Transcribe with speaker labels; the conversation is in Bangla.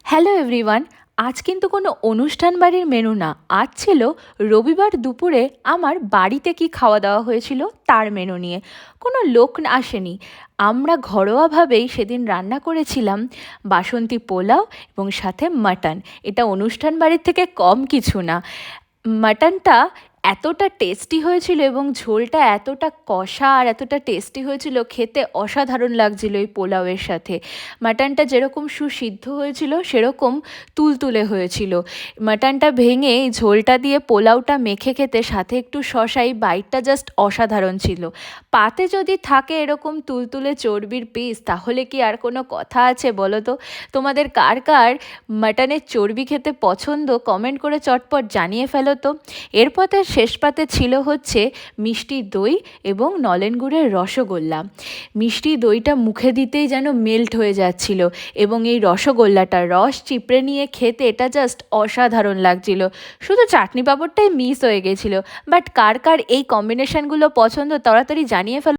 Speaker 1: Hello everyone. আজ কিন্তু কোনো অনুষ্ঠান বাড়ির মেনু না, আজ ছিল রবিবার দুপুরে আমার বাড়িতে কি খাওয়া দাওয়া হয়েছিল তার মেনু নিয়ে। কোনো লোক আসেনি, আমরা ঘরোয়াভাবেই সেদিন রান্না করেছিলাম বাসন্তী পোলাও এবং সাথে মাটন। এটা অনুষ্ঠান বাড়ির থেকে কম কিছু না। মাটনটা এতটা টেস্টি হয়েছিল এবং ঝোলটা এতটা কষা আর এতটা টেস্টি হয়েছিল, খেতে অসাধারণ লাগছিল এই পোলাওয়ের সাথে। মাটনটা যেরকম সুসিদ্ধ হয়েছিল সেরকম তুলতুলে হয়েছিল। মাটনটা ভেঙে এই ঝোলটা দিয়ে পোলাওটা মেখে খেতে সাথে একটু শসা, এই বাইটটা জাস্ট অসাধারণ ছিল। পাতে যদি থাকে এরকম তুলতুলে চর্বির পিস, তাহলে কি আর কোনো কথা আছে বলো তো? তোমাদের কার কার মাটনের চর্বি খেতে পছন্দ কমেন্ট করে চটপট জানিয়ে ফেলো তো। এরপরে শেষ পাতে ছিল হচ্ছে মিষ্টি দই এবং নলেন গুড়ের রসগোল্লা। মিষ্টি দইটা মুখে দিতেই যেন মেল্ট হয়ে যাচ্ছিল এবং এই রসগোল্লাটার রস চিপড়ে নিয়ে খেতে এটা জাস্ট অসাধারণ লাগছিল। শুধু চাটনি পাঁপড়টাই মিস হয়ে গেছিলো। বাট কার কার এই কম্বিনেশনগুলো পছন্দ তাড়াতাড়ি জানিয়ে ফেলো।